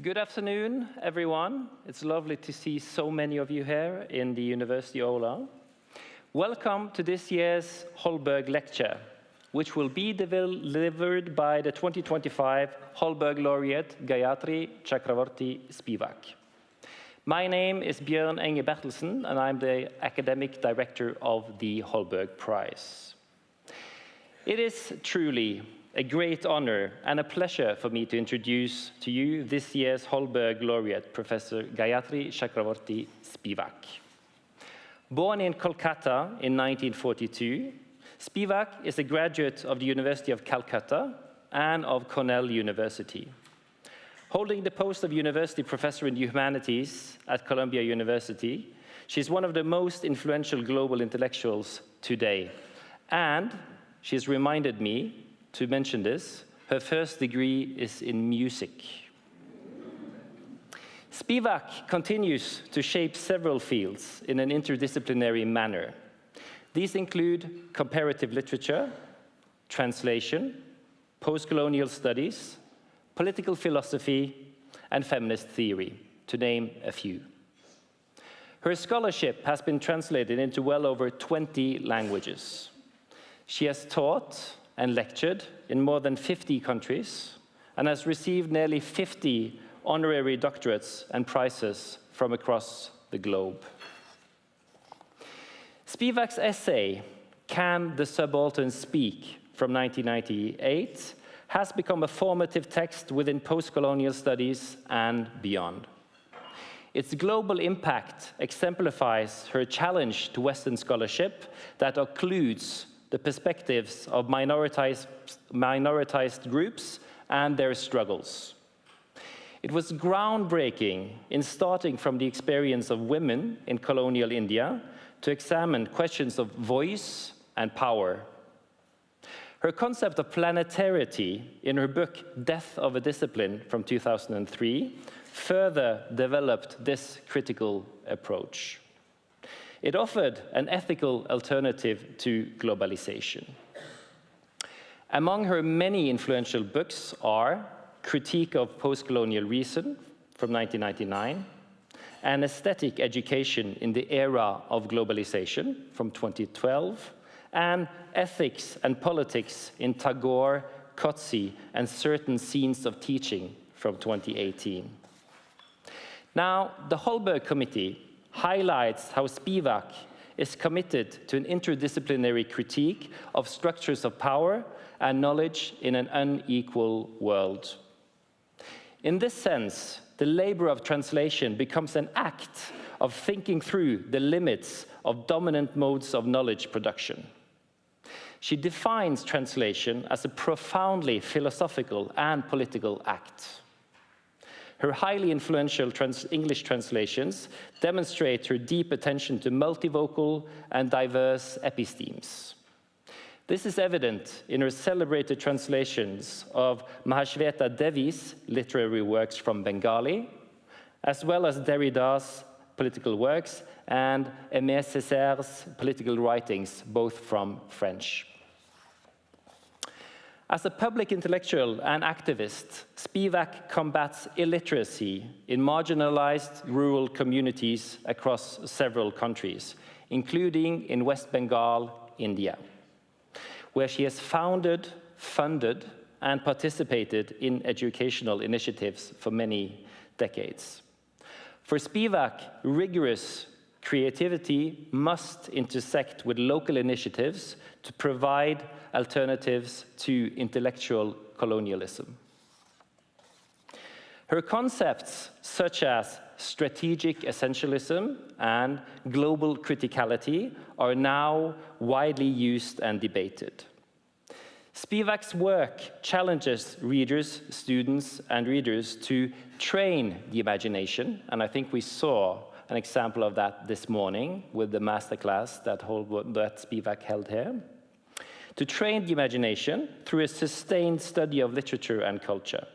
Good afternoon, everyone. It's lovely to see so many of you here in the University Aula. Welcome to this year's Holberg Lecture, which will be delivered by the 2025 Holberg Laureate Gayatri Chakravorty Spivak. My name is Bjørn Enge Bertelsen, and I'm the Academic Director of the Holberg Prize. It is truly a great honor and a pleasure for me to introduce to you this year's Holberg Laureate, Professor Gayatri Chakravorty Spivak. Born in Kolkata in 1942, Spivak is a graduate of the University of Calcutta and of Cornell University. Holding the post of University Professor in Humanities at Columbia University, she's one of the most influential global intellectuals today. And she's reminded me to mention this, her first degree is in music. Spivak continues to shape several fields in an interdisciplinary manner. These include comparative literature, translation, postcolonial studies, political philosophy, and feminist theory, to name a few. Her scholarship has been translated into well over 20 languages. She has taught and lectured in more than 50 countries and has received nearly 50 honorary doctorates and prizes from across the globe. Spivak's essay, Can the Subaltern Speak, from 1998, has become a formative text within postcolonial studies and beyond. Its global impact exemplifies her challenge to Western scholarship that occludes the perspectives of minoritized groups and their struggles. It was groundbreaking in starting from the experience of women in colonial India to examine questions of voice and power. Her concept of planetarity in her book Death of a Discipline from 2003 further developed this critical approach. It offered an ethical alternative to globalization. Among her many influential books are Critique of Postcolonial Reason from 1999, and Aesthetic Education in the Era of Globalization from 2012, and Ethics and Politics in Tagore, Coetzee, and Certain Scenes of Teaching from 2018. Now, the Holberg Committee highlights how Spivak is committed to an interdisciplinary critique of structures of power and knowledge in an unequal world. In this sense, the labor of translation becomes an act of thinking through the limits of dominant modes of knowledge production. She defines translation as a profoundly philosophical and political act. Her highly influential English translations demonstrate her deep attention to multivocal and diverse epistemes. This is evident in her celebrated translations of Mahashweta Devi's literary works from Bengali, as well as Derrida's political works and Aimé Césaire's political writings, both from French. As a public intellectual and activist, Spivak combats illiteracy in marginalized rural communities across several countries, including in West Bengal, India, where she has founded, funded, and participated in educational initiatives for many decades. For Spivak, rigorous creativity must intersect with local initiatives to provide alternatives to intellectual colonialism. Her concepts, such as strategic essentialism and global criticality, are now widely used and debated. Spivak's work challenges readers, students, and readers to train the imagination, and I think we saw an example of that this morning with the masterclass that Spivak held here. To train the imagination through a sustained study of literature and culture.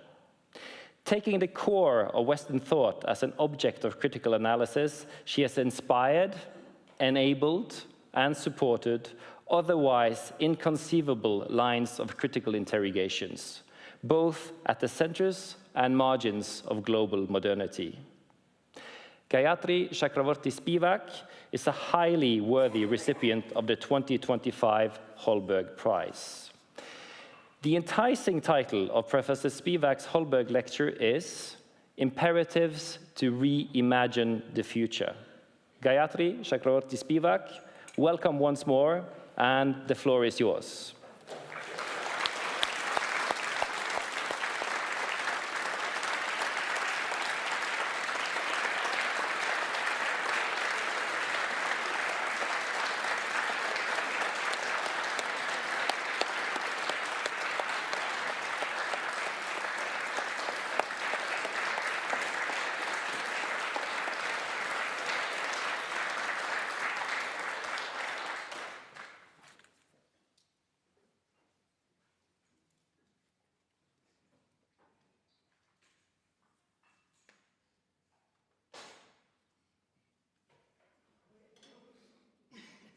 Taking the core of Western thought as an object of critical analysis, she has inspired, enabled, and supported otherwise inconceivable lines of critical interrogations, both at the centers and margins of global modernity. Gayatri Chakravorty Spivak is a highly worthy recipient of the 2025 Holberg Prize. The enticing title of Professor Spivak's Holberg lecture is Imperatives to Reimagine the Future. Gayatri Chakravorty Spivak, welcome once more, and the floor is yours.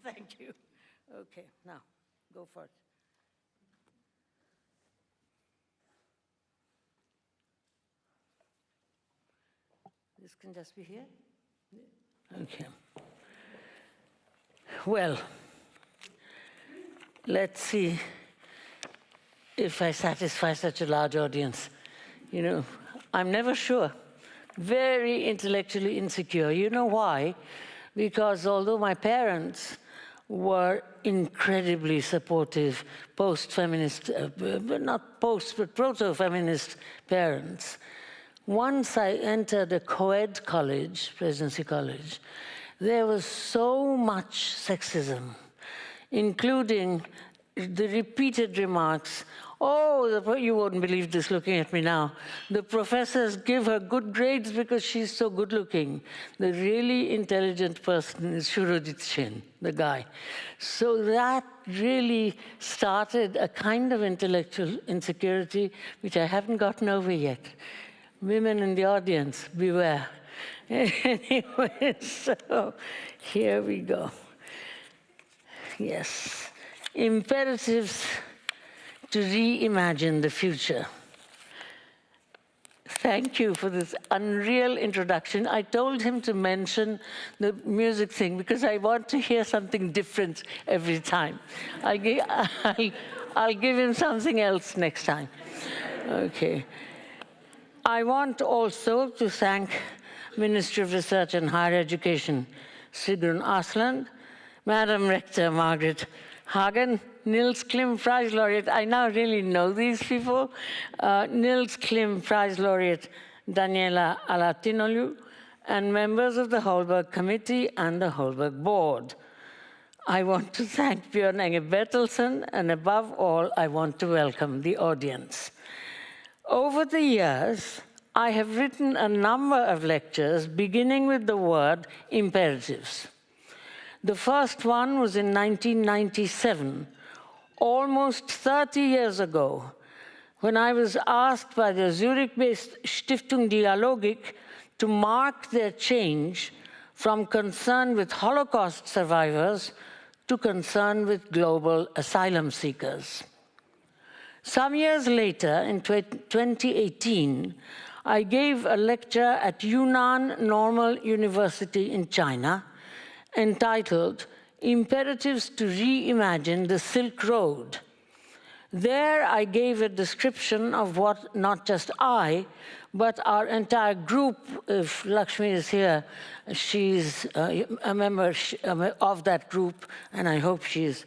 Thank you. Okay, now, go for it. This can just be here? Okay. Well, let's see if I satisfy such a large audience. You know, I'm never sure. Very intellectually insecure. You know why? Because although my parents were incredibly supportive post-feminist, not post, but proto-feminist parents, once I entered a co-ed college, Presidency College, there was so much sexism, including the repeated remarks, oh, you won't believe this looking at me now. The professors give her good grades because she's so good looking. The really intelligent person is Shurudit Shin, the guy. So that really started a kind of intellectual insecurity which I haven't gotten over yet. Women in the audience, beware. Anyway, so here we go. Yes. Imperatives to reimagine the future. Thank you for this unreal introduction. I told him to mention the music thing because I want to hear something different every time. I'll give him something else next time. Okay. I want also to thank Ministry of Research and Higher Education, Sigrun Asland, Madam Rector Margaret Hagen, Nils Klim Prize Laureate, I now really know these people, Nils Klim Prize Laureate Daniela Alatinolu, and members of the Holberg Committee and the Holberg Board. I want to thank Björn Inge Bertelsen, and above all, I want to welcome the audience. Over the years, I have written a number of lectures beginning with the word imperatives. The first one was in 1997, almost 30 years ago, when I was asked by the Zurich-based Stiftung Dialogik to mark their change from concern with Holocaust survivors to concern with global asylum seekers. Some years later, in 2018, I gave a lecture at Yunnan Normal University in China entitled Imperatives to Reimagine the Silk Road. There I gave a description of what not just I, but our entire group, if Lakshmi is here, she's a member of that group, and I hope she's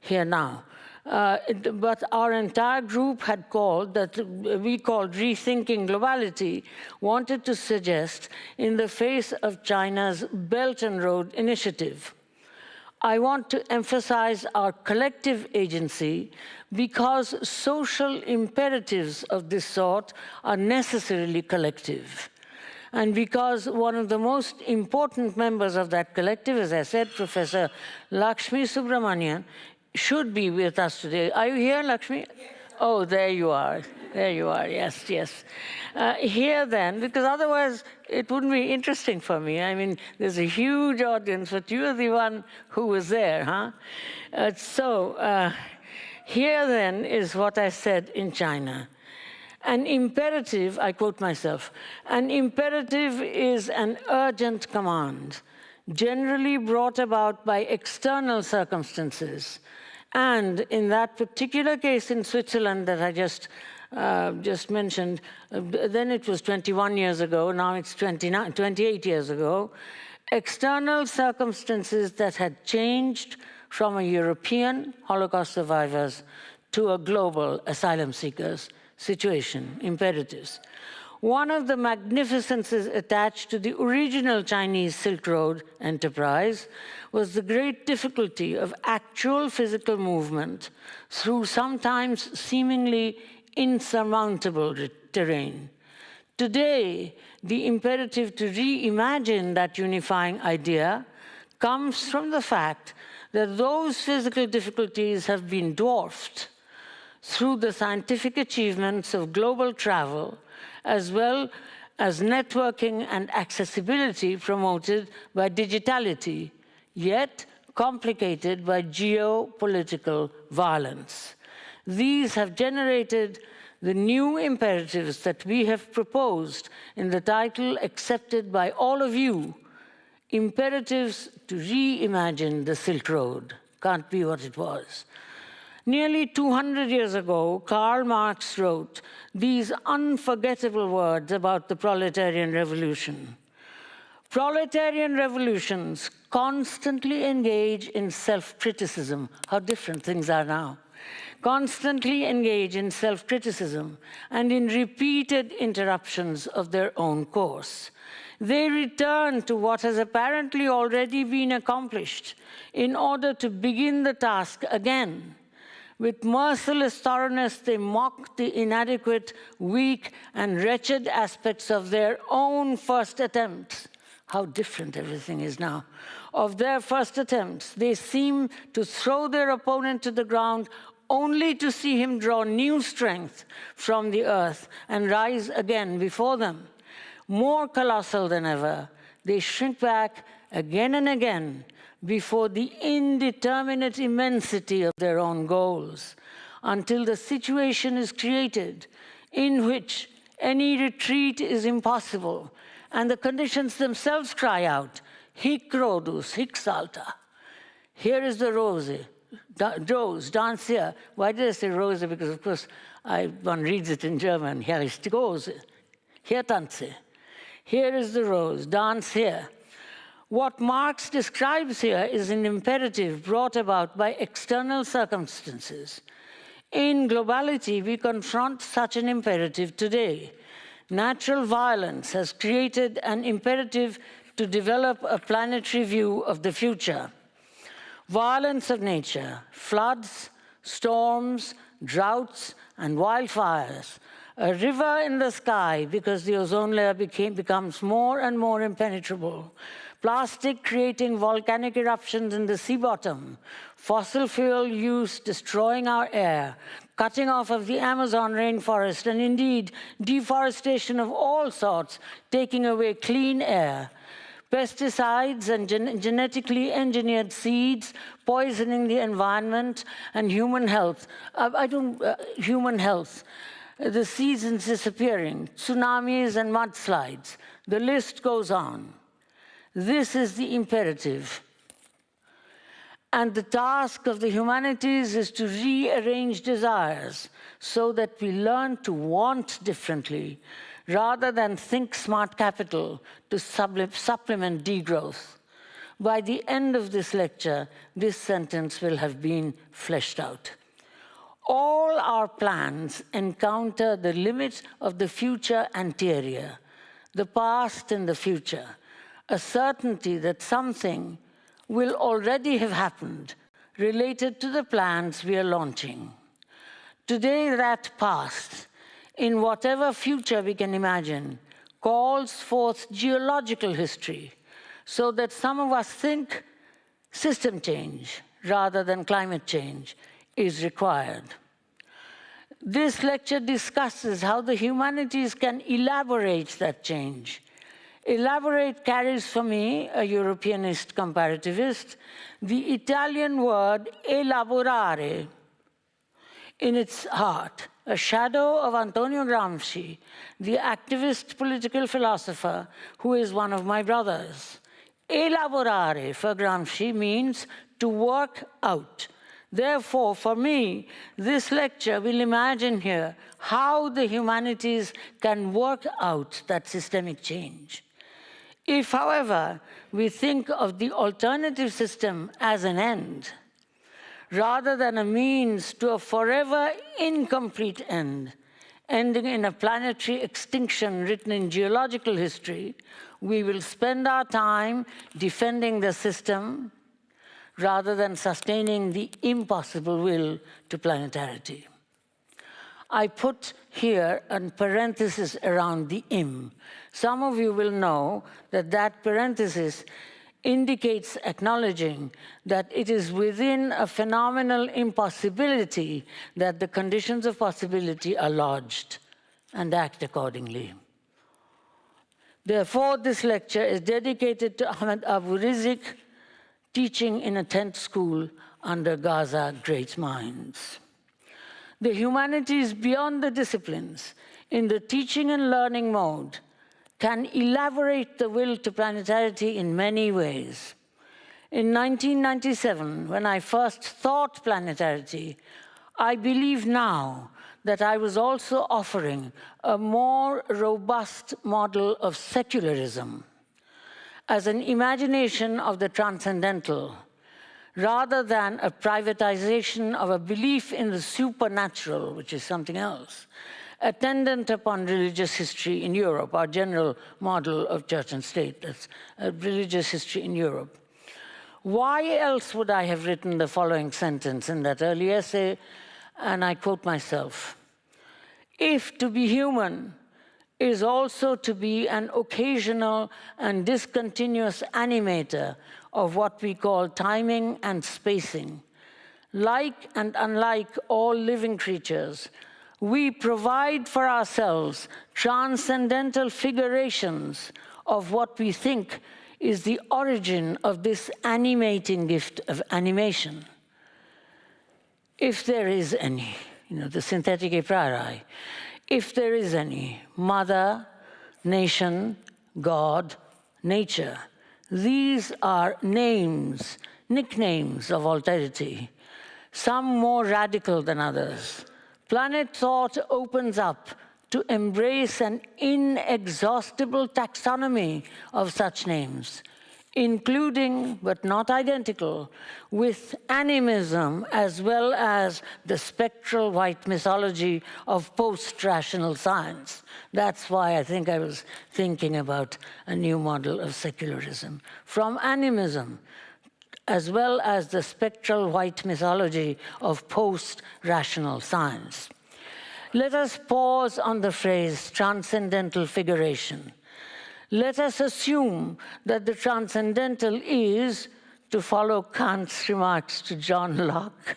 here now. But our entire group had called, that we called Rethinking Globality, wanted to suggest in the face of China's Belt and Road Initiative. I want to emphasize our collective agency because social imperatives of this sort are necessarily collective. And because one of the most important members of that collective, as I said, Professor Lakshmi Subramanian, should be with us today. Are you here, Lakshmi? Oh, there you are. There you are, yes, yes. Here then, because otherwise it wouldn't be interesting for me. I mean, there's a huge audience, but you're the one who was there, huh? Here then is what I said in China. An imperative, I quote myself, an imperative is an urgent command, generally brought about by external circumstances. And in that particular case in Switzerland that I just mentioned, then it was 21 years ago, now it's 28 years ago, external circumstances that had changed from a European Holocaust survivors to a global asylum seekers situation, imperatives. One of the magnificences attached to the original Chinese Silk Road enterprise was the great difficulty of actual physical movement through sometimes seemingly insurmountable terrain. Today, the imperative to reimagine that unifying idea comes from the fact that those physical difficulties have been dwarfed through the scientific achievements of global travel, as well as networking and accessibility promoted by digitality, yet complicated by geopolitical violence. These have generated the new imperatives that we have proposed in the title accepted by all of you, imperatives to reimagine the Silk Road. Can't be what it was. Nearly 200 years ago, Karl Marx wrote these unforgettable words about the proletarian revolution. Proletarian revolutions constantly engage in self-criticism. How different things are now. Constantly engage in self-criticism and in repeated interruptions of their own course. They return to what has apparently already been accomplished in order to begin the task again. With merciless thoroughness, they mock the inadequate, weak, and wretched aspects of their own first attempts. How different everything is now. Of their first attempts, they seem to throw their opponent to the ground only to see him draw new strength from the earth and rise again before them. More colossal than ever, they shrink back again and again before the indeterminate immensity of their own goals, until the situation is created in which any retreat is impossible, and the conditions themselves cry out, hic rodus, hic salta. Here is the rose, dance here. Why did I say rose? Because, of course, one reads it in German. Hier ist die Rose, hier tanze. Here is the rose, dance here. What Marx describes here is an imperative brought about by external circumstances. In globality, we confront such an imperative today. Natural violence has created an imperative to develop a planetary view of the future. Violence of nature, floods, storms, droughts, and wildfires. A river in the sky because the ozone layer becomes more and more impenetrable. Plastic creating volcanic eruptions in the sea bottom. Fossil fuel use destroying our air. Cutting off of the Amazon rainforest, and indeed deforestation of all sorts, taking away clean air. Pesticides and genetically engineered seeds poisoning the environment and human health. Human health. The seasons disappearing, tsunamis and mudslides. The list goes on. This is the imperative. And the task of the humanities is to rearrange desires so that we learn to want differently, rather than think smart capital to supplement degrowth. By the end of this lecture, this sentence will have been fleshed out. All our plans encounter the limits of the future anterior, the past and the future, a certainty that something will already have happened related to the plans we are launching. Today, that past, in whatever future we can imagine, calls forth geological history, so that some of us think system change rather than climate change is required. This lecture discusses how the humanities can elaborate that change. Elaborate carries for me, a Europeanist comparativist, the Italian word elaborare. in its heart, a shadow of Antonio Gramsci, the activist political philosopher who is one of my brothers. Elaborare for Gramsci means to work out. Therefore, for me, this lecture will imagine here how the humanities can work out that systemic change. If, however, we think of the alternative system as an end, rather than a means to a forever incomplete end, ending in a planetary extinction written in geological history, we will spend our time defending the system rather than sustaining the impossible will to planetarity. I put here a parenthesis around the im. Some of you will know that that parenthesis indicates acknowledging that it is within a phenomenal impossibility that the conditions of possibility are lodged, and act accordingly. Therefore, this lecture is dedicated to Ahmed Abu Rizik, teaching in a tent school under Gaza great minds. The humanities beyond the disciplines, in the teaching and learning mode, can elaborate the will to planetarity in many ways. In 1997, when I first thought planetarity, I believe now that I was also offering a more robust model of secularism as an imagination of the transcendental, rather than a privatization of a belief in the supernatural, which is something else, attendant upon religious history in Europe, our general model of church and state, that's religious history in Europe. Why else would I have written the following sentence in that early essay? And I quote myself: if to be human is also to be an occasional and discontinuous animator of what we call timing and spacing, like and unlike all living creatures, we provide for ourselves transcendental figurations of what we think is the origin of this animating gift of animation. If there is any, the synthetic a priori, if there is any, mother, nation, God, nature, these are names, nicknames of alterity, some more radical than others. Planet thought opens up to embrace an inexhaustible taxonomy of such names, including, but not identical, with animism as well as the spectral white mythology of post-rational science. That's why I think I was thinking about a new model of secularism. From animism, as well as the spectral white mythology of post-rational science. Let us pause on the phrase transcendental figuration. Let us assume that the transcendental is, to follow Kant's remarks to John Locke,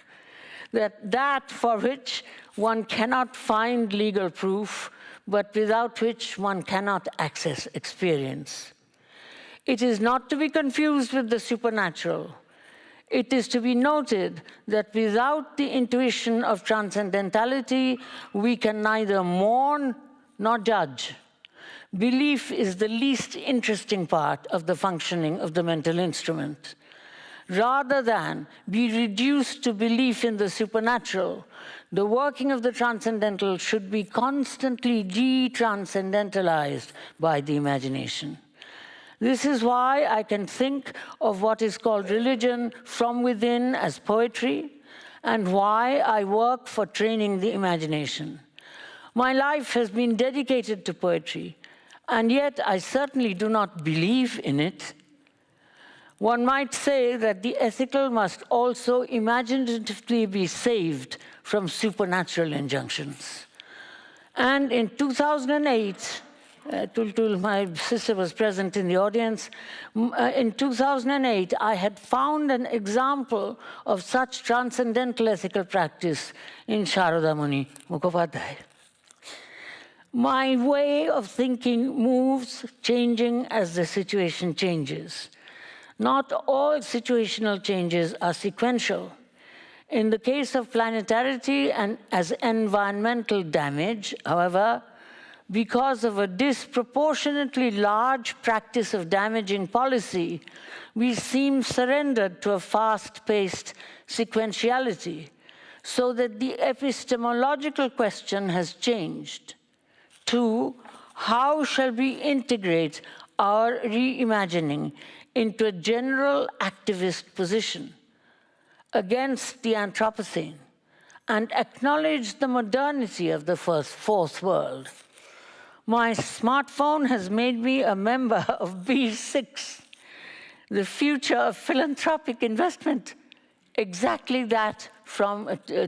that for which one cannot find legal proof, but without which one cannot access experience. It is not to be confused with the supernatural. It is to be noted that without the intuition of transcendentality, we can neither mourn nor judge. Belief is the least interesting part of the functioning of the mental instrument. Rather than be reduced to belief in the supernatural, the working of the transcendental should be constantly de-transcendentalized by the imagination. This is why I can think of what is called religion from within as poetry, and why I work for training the imagination. My life has been dedicated to poetry, and yet I certainly do not believe in it. One might say that the ethical must also imaginatively be saved from supernatural injunctions. And in 2008, Tultul, my sister, was present in the audience. In 2008, I had found an example of such transcendental ethical practice in Sharada Muni Mukhopadhyay. My way of thinking moves, changing as the situation changes. Not all situational changes are sequential. In the case of planetarity and as environmental damage, however, because of a disproportionately large practice of damaging policy, we seem surrendered to a fast-paced sequentiality, so that the epistemological question has changed to how shall we integrate our reimagining into a general activist position against the Anthropocene and acknowledge the modernity of the fourth world. My smartphone has made me a member of B6, the future of philanthropic investment, exactly that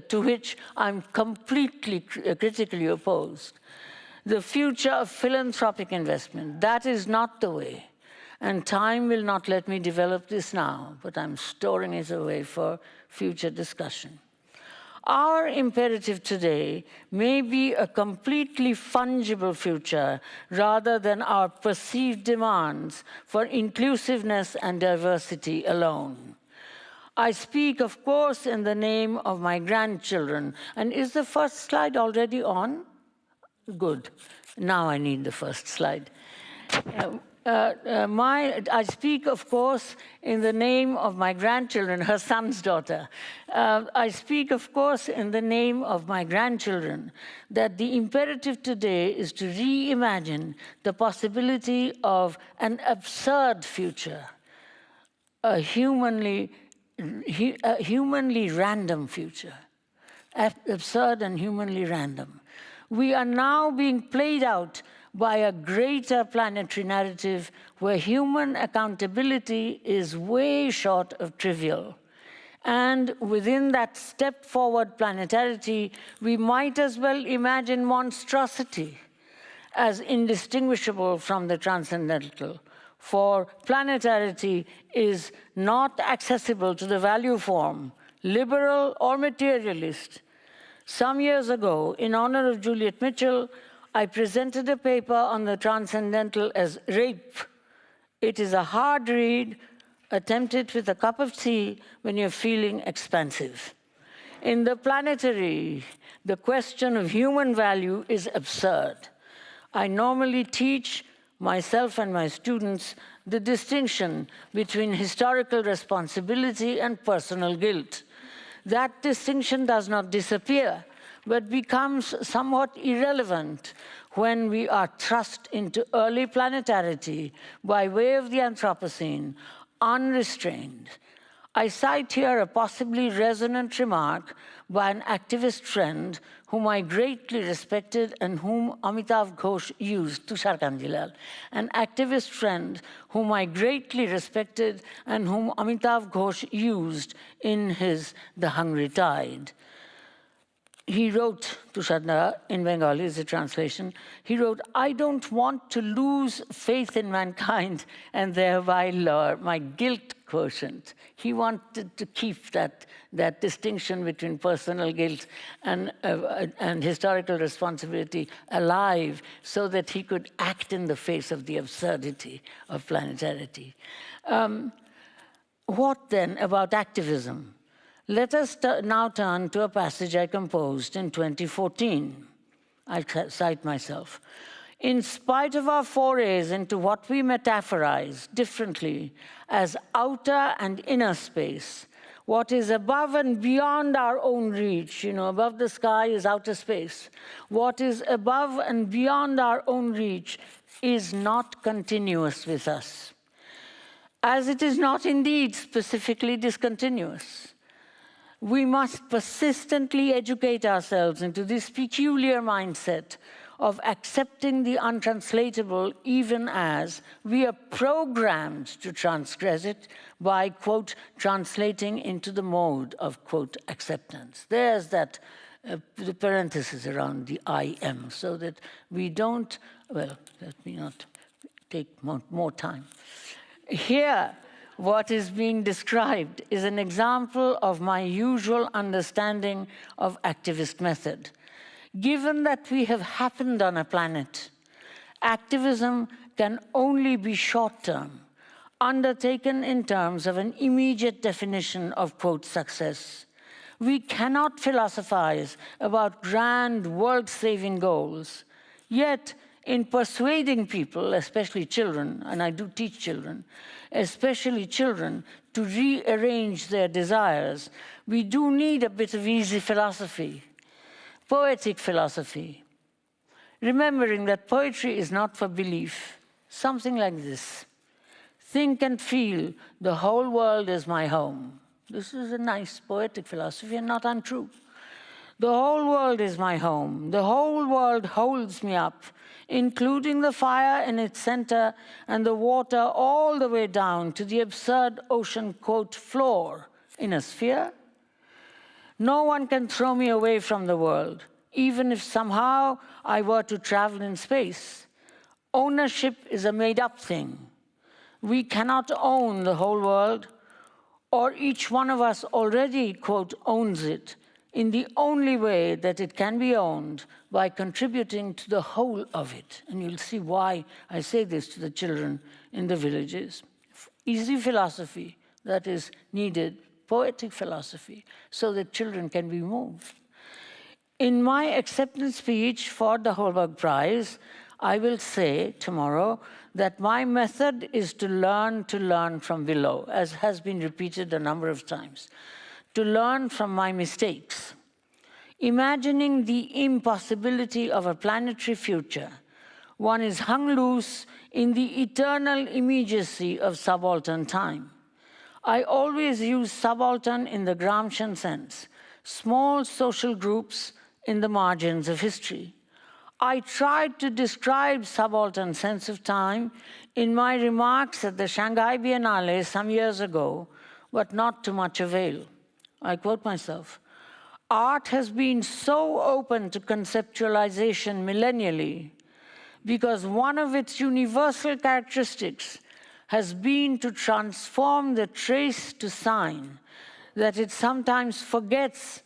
to which I'm completely critically opposed. The future of philanthropic investment, that is not the way. And time will not let me develop this now, but I'm storing it away for future discussion. Our imperative today may be a completely fungible future rather than our perceived demands for inclusiveness and diversity alone. I speak, of course, in the name of my grandchildren. And is the first slide already on? Good. Now I need the first slide. I speak, of course, in the name of my grandchildren, her son's daughter. I speak, of course, in the name of my grandchildren, that the imperative today is to reimagine the possibility of an absurd future, a humanly random future, absurd and humanly random. We are now being played out by a greater planetary narrative where human accountability is way short of trivial. And within that step forward planetarity, we might as well imagine monstrosity as indistinguishable from the transcendental. For planetarity is not accessible to the value form, liberal or materialist. Some years ago, in honor of Juliet Mitchell, I presented a paper on the Transcendental as rape. It is a hard read, attempt it with a cup of tea when you're feeling expansive. In the planetary, the question of human value is absurd. I normally teach myself and my students the distinction between historical responsibility and personal guilt. That distinction does not disappear, but becomes somewhat irrelevant when we are thrust into early planetarity by way of the Anthropocene, unrestrained. I cite here a possibly resonant remark by an activist friend whom I greatly respected and whom Amitav Ghosh used, Tushar Kanjilal, an activist friend whom I greatly respected and whom Amitav Ghosh used in his The Hungry Tide. He wrote, Tushar, in Bengali is the translation, he wrote, I don't want to lose faith in mankind and thereby lower my guilt quotient. He wanted to keep that distinction between personal guilt and historical responsibility alive so that he could act in the face of the absurdity of planetarity. What then about activism? Let us now turn to a passage I composed in 2014. I'll cite myself. In spite of our forays into what we metaphorize differently as outer and inner space, what is above and beyond our own reach, above the sky is outer space. What is above and beyond our own reach is not continuous with us, as it is not indeed specifically discontinuous. We must persistently educate ourselves into this peculiar mindset of accepting the untranslatable even as we are programmed to transgress it by, quote, translating into the mode of, quote, acceptance. There's that, the parenthesis around the I am, so that we don't, well, let me not take more time. Here, what is being described is an example of my usual understanding of activist method. Given that we have happened on a planet, activism can only be short-term, undertaken in terms of an immediate definition of, quote, success. We cannot philosophize about grand world-saving goals. Yet, in persuading people, especially children, and I do teach children, especially children, to rearrange their desires, we do need a bit of easy philosophy, poetic philosophy, remembering that poetry is not for belief. Something like this: think and feel, the whole world is my home. This is a nice poetic philosophy and not untrue. The whole world is my home. The whole world holds me up, including the fire in its center and the water all the way down to the absurd ocean, quote, floor in a sphere. No one can throw me away from the world, even if somehow I were to travel in space. Ownership is a made-up thing. We cannot own the whole world, or each one of us already, quote, owns it, in the only way that it can be owned, by contributing to the whole of it. And you'll see why I say this to the children in the villages. Easy philosophy that is needed, poetic philosophy, so that children can be moved. In my acceptance speech for the Holberg Prize, I will say tomorrow that my method is to learn from below, as has been repeated a number of times, to learn from my mistakes. Imagining the impossibility of a planetary future, one is hung loose in the eternal immediacy of subaltern time. I always use subaltern in the Gramscian sense, small social groups in the margins of history. I tried to describe subaltern sense of time in my remarks at the Shanghai Biennale some years ago, but not to much avail. I quote myself, "Art has been so open to conceptualization millennially because one of its universal characteristics has been to transform the trace to sign, that it sometimes forgets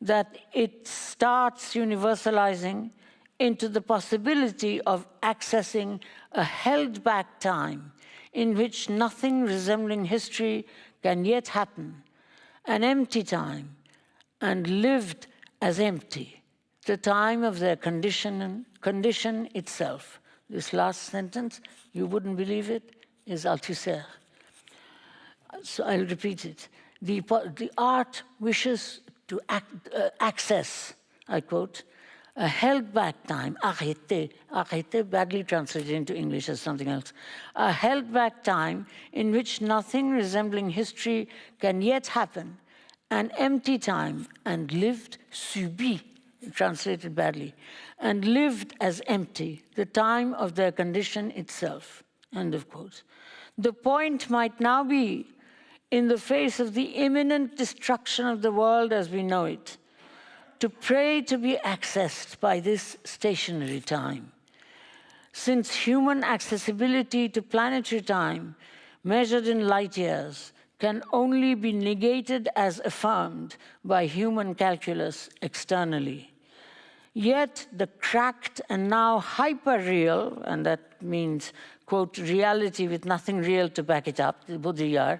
that it starts universalizing into the possibility of accessing a held-back time in which nothing resembling history can yet happen, an empty time, and lived as empty, the time of their condition itself." This last sentence, you wouldn't believe it, is Althusser. So I'll repeat it. The art wishes to access, I quote, a held-back time, arrêté, badly translated into English as something else, a held-back time in which nothing resembling history can yet happen, an empty time, and lived, subi, translated badly, and lived as empty, the time of their condition itself, end of quote. The point might now be, in the face of the imminent destruction of the world as we know it, to pray to be accessed by this stationary time. Since human accessibility to planetary time, measured in light years, can only be negated as affirmed by human calculus externally. Yet the cracked and now hyper-real, and that means, quote, reality with nothing real to back it up, yet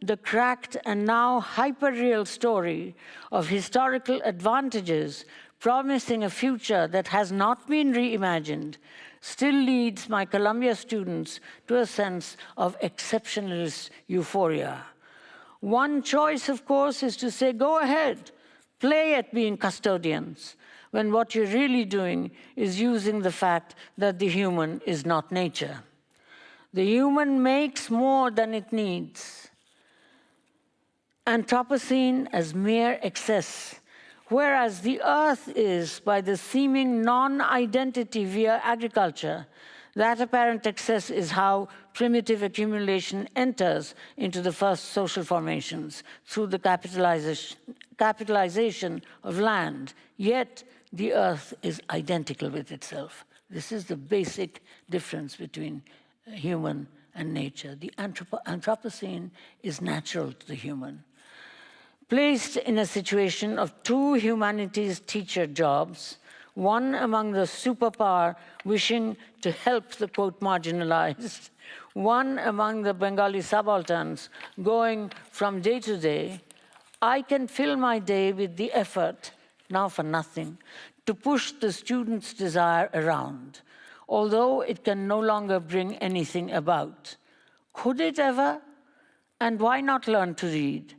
the cracked and now hyper-real story of historical advantages promising a future that has not been reimagined still leads my Columbia students to a sense of exceptionalist euphoria. One choice, of course, is to say, go ahead, play at being custodians, when what you're really doing is using the fact that the human is not nature. The human makes more than it needs. Anthropocene as mere excess, whereas the earth is, by the seeming non-identity via agriculture, that apparent excess is how primitive accumulation enters into the first social formations through the capitalization of land. Yet the earth is identical with itself. This is the basic difference between human and nature. The Anthropocene is natural to the human. Placed in a situation of two humanities teacher jobs, one among the superpower wishing to help the, quote, marginalized, one among the Bengali subalterns going from day to day, I can fill my day with the effort, now for nothing, to push the student's desire around, although it can no longer bring anything about. Could it ever? And why not learn to read?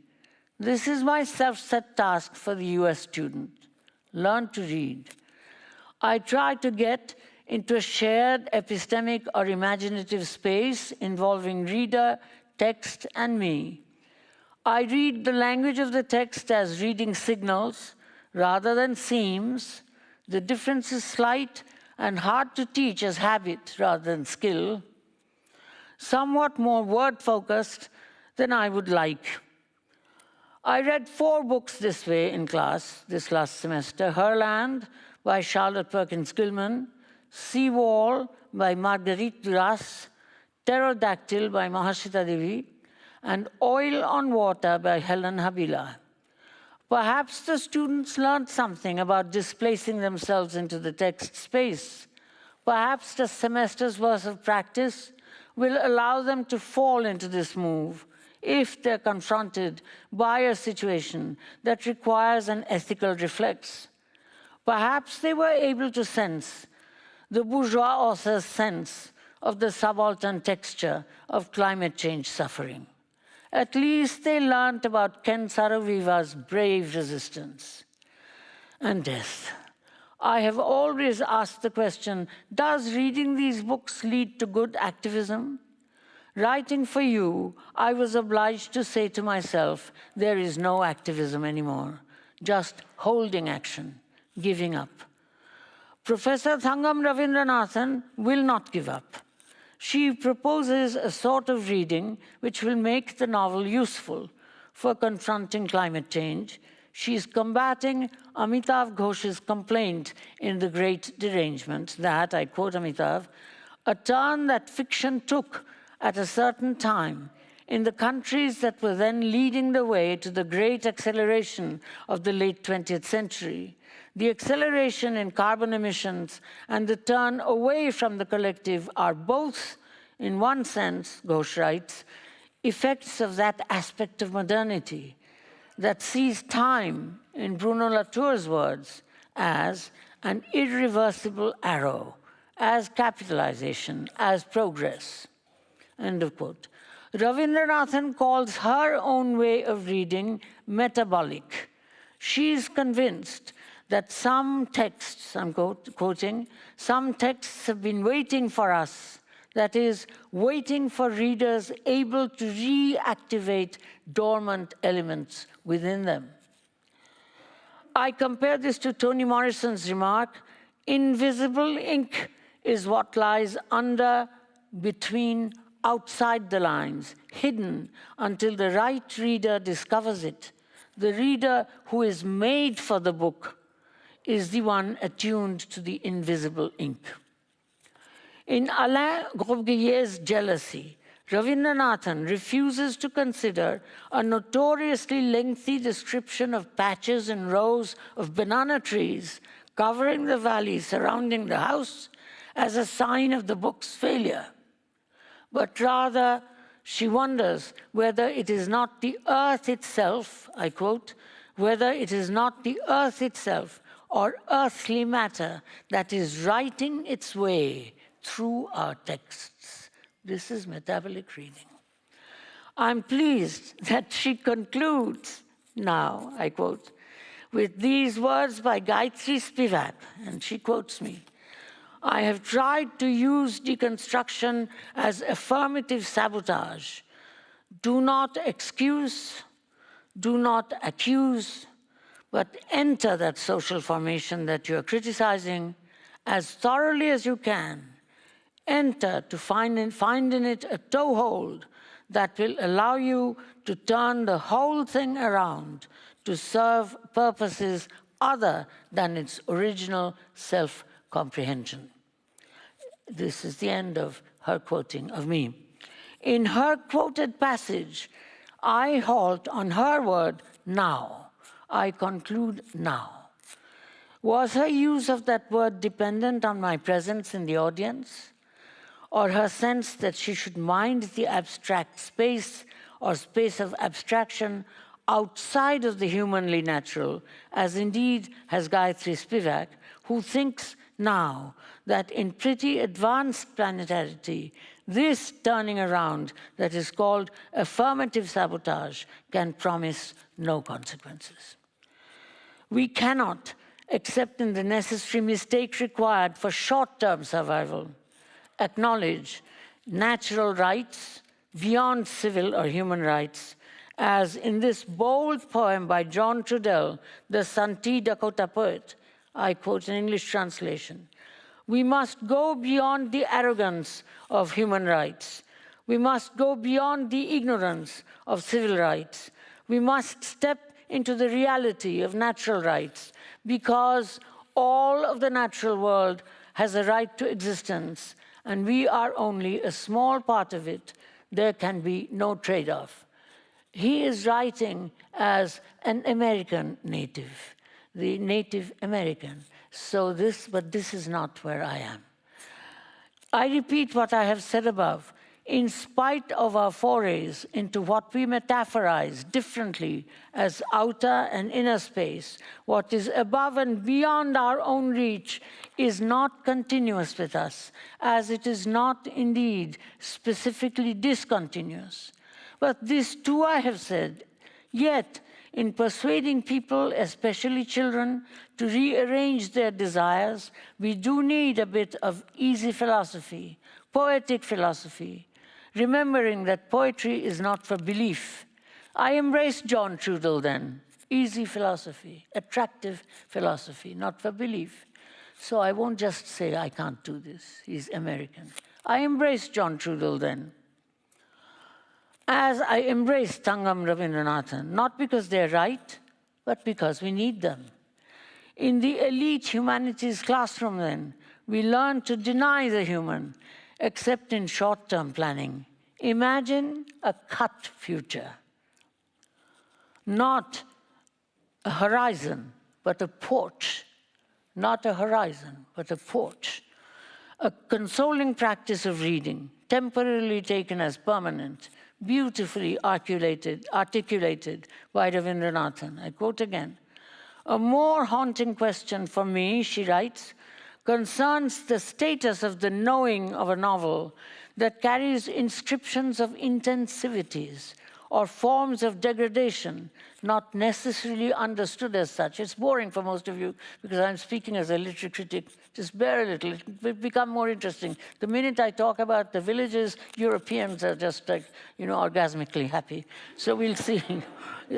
This is my self-set task for the US student. Learn to read. I try to get into a shared epistemic or imaginative space involving reader, text, and me. I read the language of the text as reading signals rather than seams. The difference is slight and hard to teach as habit rather than skill. Somewhat more word-focused than I would like. I read 4 books this way in class this last semester. Herland by Charlotte Perkins Gilman, Seawall by Marguerite Duras, Pterodactyl by Mahashita Devi, and Oil on Water by Helen Habila. Perhaps the students learned something about displacing themselves into the text space. Perhaps the semester's worth of practice will allow them to fall into this move if they're confronted by a situation that requires an ethical reflex. Perhaps they were able to sense the bourgeois author's sense of the subaltern texture of climate change suffering. At least they learned about Ken Saro-Wiwa's brave resistance and death. I have always asked the question, does reading these books lead to good activism? Writing for you, I was obliged to say to myself, there is no activism anymore, just holding action, giving up. Professor Thangam Ravindranathan will not give up. She proposes a sort of reading which will make the novel useful for confronting climate change. She is combating Amitav Ghosh's complaint in The Great Derangement that, I quote Amitav, a turn that fiction took at a certain time in the countries that were then leading the way to the great acceleration of the late 20th century. The acceleration in carbon emissions and the turn away from the collective are both, in one sense, Ghosh writes, effects of that aspect of modernity that sees time, in Bruno Latour's words, as an irreversible arrow, as capitalization, as progress. End of quote. Ravindranathan calls her own way of reading metabolic. She is convinced that some texts, I'm quoting, some texts have been waiting for us, that is, waiting for readers able to reactivate dormant elements within them. I compare this to Toni Morrison's remark, invisible ink is what lies under, between, outside the lines, hidden until the right reader discovers it. The reader who is made for the book is the one attuned to the invisible ink. In Alain Grosguillet's Jealousy, Ravindranathan refuses to consider a notoriously lengthy description of patches and rows of banana trees covering the valley surrounding the house as a sign of the book's failure. But rather, she wonders whether it is not the earth itself, I quote, whether it is not the earth itself or earthly matter that is writing its way through our texts. This is metabolic reading. I'm pleased that she concludes now, I quote, with these words by Gayatri Spivak, and she quotes me, I have tried to use deconstruction as affirmative sabotage. Do not excuse, do not accuse, but enter that social formation that you're criticizing as thoroughly as you can. Enter to find in it a toehold that will allow you to turn the whole thing around to serve purposes other than its original self-comprehension. This is the end of her quoting of me. In her quoted passage, I halt on her word, now. I conclude now. Was her use of that word dependent on my presence in the audience, or her sense that she should mind the abstract space or space of abstraction outside of the humanly natural, as indeed has Gayatri Spivak, who thinks now that in pretty advanced planetarity, this turning around that is called affirmative sabotage can promise no consequences. We cannot, except in the necessary mistake required for short-term survival, acknowledge natural rights beyond civil or human rights, as in this bold poem by John Trudell, the Santee Dakota poet, I quote an English translation, "We must go beyond the arrogance of human rights. We must go beyond the ignorance of civil rights. We must step into the reality of natural rights, because all of the natural world has a right to existence, and we are only a small part of it. There can be no trade-off." He is writing as an American native, the Native American. But this is not where I am. I repeat what I have said above. In spite of our forays into what we metaphorize differently as outer and inner space, what is above and beyond our own reach is not continuous with us, as it is not indeed specifically discontinuous. But this too I have said, yet in persuading people, especially children, to rearrange their desires, we do need a bit of easy philosophy, poetic philosophy, remembering that poetry is not for belief. I embraced John Trudell then. Easy philosophy, attractive philosophy, not for belief. So I won't just say I can't do this. He's American. I embraced John Trudell then, as I embraced Tangam Rabindranathan, not because they're right, but because we need them. In the elite humanities classroom then, we learn to deny the human, except in short-term planning. Imagine a cut future. Not a horizon, but a porch. Not a horizon, but a porch. A consoling practice of reading, temporarily taken as permanent, beautifully articulated by Rabindranathan. I quote again, "A more haunting question for me," she writes, "concerns the status of the knowing of a novel that carries inscriptions of intensivities or forms of degradation not necessarily understood as such." It's boring for most of you because I'm speaking as a literary critic. Just bear a little, it will become more interesting. The minute I talk about the villages, Europeans are just like, orgasmically happy. So we'll see.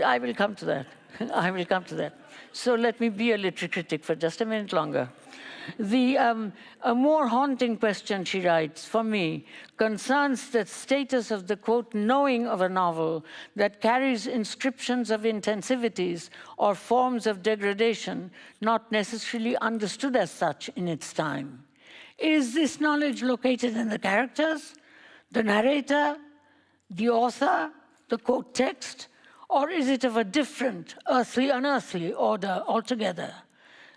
I will come to that. I will come to that. So let me be a literary critic for just a minute longer. A more haunting question, she writes, for me, concerns the status of the, quote, knowing of a novel that carries inscriptions of intensivities or forms of degradation not necessarily understood as such in its time. Is this knowledge located in the characters, the narrator, the author, the quote text, or is it of a different, earthly, unearthly order altogether?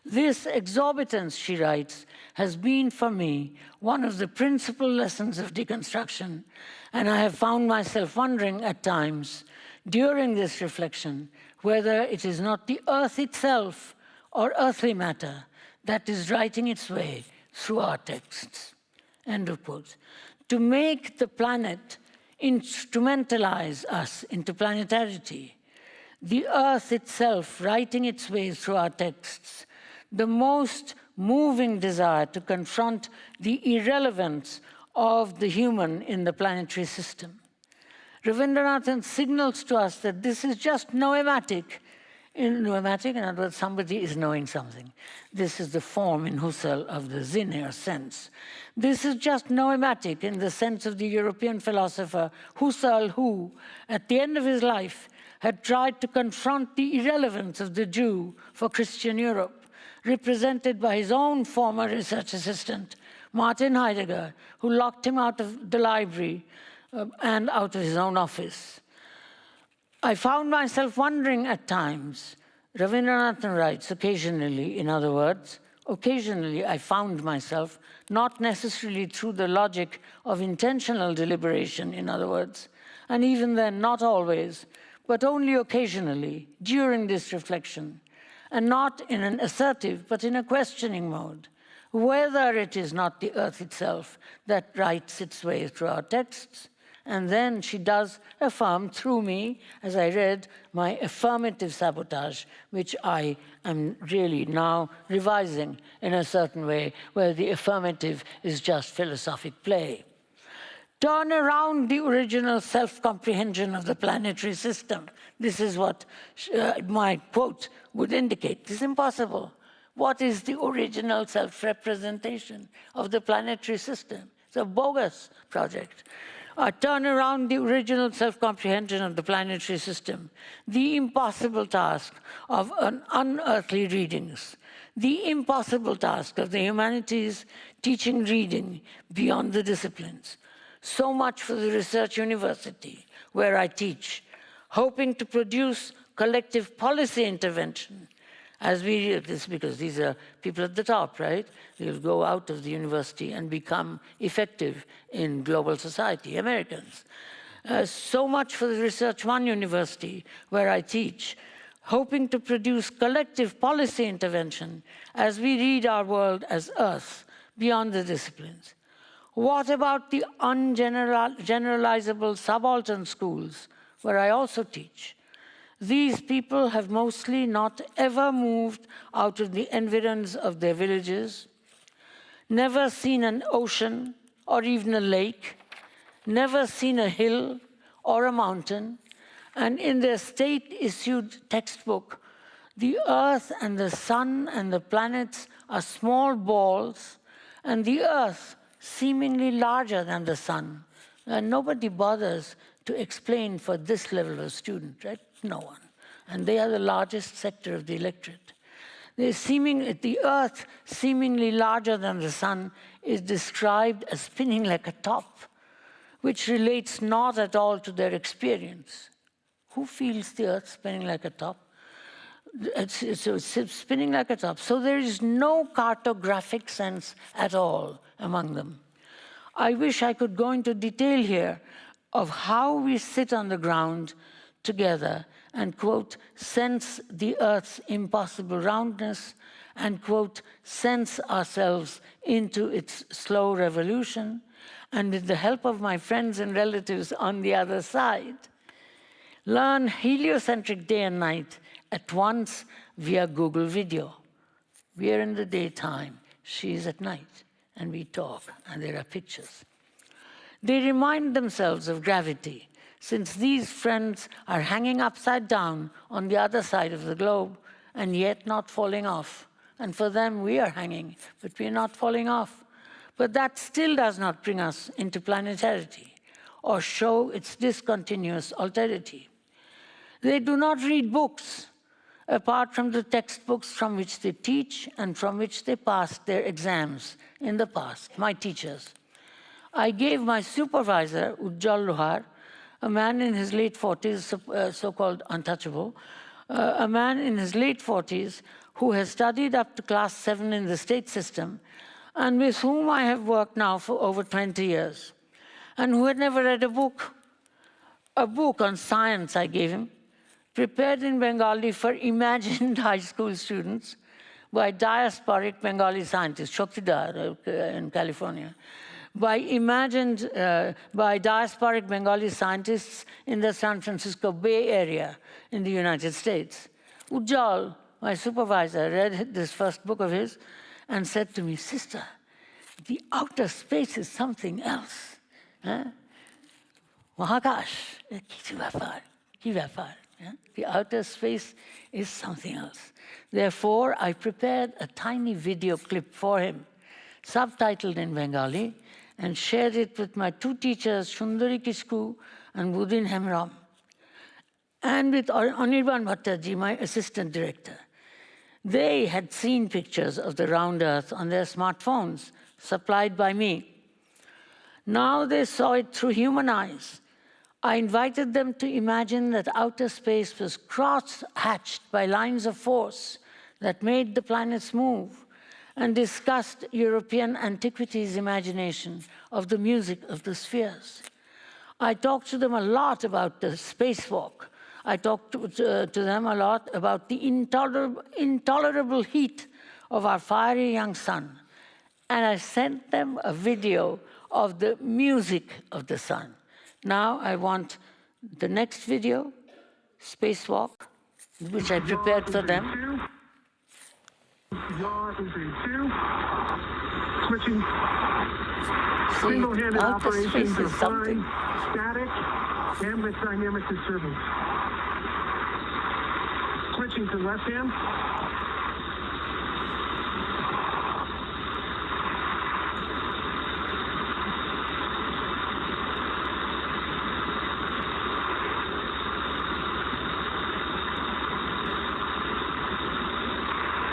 This exorbitance, she writes, has been for me one of the principal lessons of deconstruction, and I have found myself wondering at times during this reflection whether it is not the earth itself or earthly matter that is writing its way through our texts. End of quote. To make the planet instrumentalize us into planetarity, the earth itself writing its way through our texts, the most moving desire to confront the irrelevance of the human in the planetary system. Rabindranathan signals to us that this is just noematic. Noematic, in other words, somebody is knowing something. This is the form in Husserl of the Sinne, or sense. This is just noematic in the sense of the European philosopher Husserl, who, at the end of his life, had tried to confront the irrelevance of the Jew for Christian Europe, represented by his own former research assistant, Martin Heidegger, who locked him out of the library and out of his own office. I found myself wondering at times, Rabindranathan writes, occasionally, in other words, occasionally I found myself, not necessarily through the logic of intentional deliberation, in other words, and even then, not always, but only occasionally during this reflection, and not in an assertive, but in a questioning mode, whether it is not the earth itself that writes its way through our texts. And then she does affirm through me, as I read, my affirmative sabotage, which I am really now revising in a certain way, where the affirmative is just philosophic play. Turn around the original self-comprehension of the planetary system. This is what my quote would indicate. It's impossible. What is the original self-representation of the planetary system? It's a bogus project. Turn around the original self-comprehension of the planetary system, the impossible task of unearthly readings, the impossible task of the humanities teaching reading beyond the disciplines. So much for the research university where I teach, hoping to produce collective policy intervention. As we read this, because these are people at the top, right? They'll go out of the university and become effective in global society, Americans. So much for the Research One University, where I teach, hoping to produce collective policy intervention as we read our world as Earth, beyond the disciplines. What about the ungeneralizable subaltern schools, where I also teach? These people have mostly not ever moved out of the environs of their villages, never seen an ocean or even a lake, never seen a hill or a mountain, and in their state-issued textbook, the Earth and the sun and the planets are small balls, and the Earth seemingly larger than the sun. And nobody bothers to explain for this level of student, right? No one. And they are the largest sector of the electorate. The Earth, seemingly larger than the sun, is described as spinning like a top, which relates not at all to their experience. Who feels the Earth spinning like a top? It's spinning like a top. So there is no cartographic sense at all among them. I wish I could go into detail here of how we sit on the ground together and, quote, sense the Earth's impossible roundness and, quote, sense ourselves into its slow revolution, and with the help of my friends and relatives on the other side, learn heliocentric day and night at once via Google Video. We are in the daytime, she is at night, and we talk, and there are pictures. They remind themselves of gravity, since these friends are hanging upside down on the other side of the globe and yet not falling off. And for them, we are hanging, but we are not falling off. But that still does not bring us into planetarity or show its discontinuous alterity. They do not read books, apart from the textbooks from which they teach and from which they passed their exams in the past, my teachers. I gave my supervisor, Ujjal Lohar, a man in his late 40s, so-called untouchable, a man in his late 40s who has studied up to class 7 in the state system and with whom I have worked now for over 20 years, and who had never read a book. A book on science I gave him, prepared in Bengali for imagined high school students by diasporic Bengali scientists, Shaktidar in California, by diasporic Bengali scientists in the San Francisco Bay Area in the United States. Ujjal, my supervisor, read this first book of his and said to me, "Sister, the outer space is something else. Mahakash, ki vyapar. The outer space is something else." Therefore, I prepared a tiny video clip for him, subtitled in Bengali, and shared it with my two teachers, Sundari Kisku and Budin Hemram, and with Anirban Bhattaji, my assistant director. They had seen pictures of the round Earth on their smartphones, supplied by me. Now they saw it through human eyes. I invited them to imagine that outer space was cross-hatched by lines of force that made the planets move, and discussed European antiquities' imagination of the music of the spheres. I talked to them a lot about the spacewalk. I talked to them a lot about the intolerable heat of our fiery young sun. And I sent them a video of the music of the sun. Now I want the next video, Spacewalk, which I prepared for them. Yaw is a 2. Switching. See, Single-handed out the space operations are is something. fine, static, and with dynamic disturbance. Switching to left hand.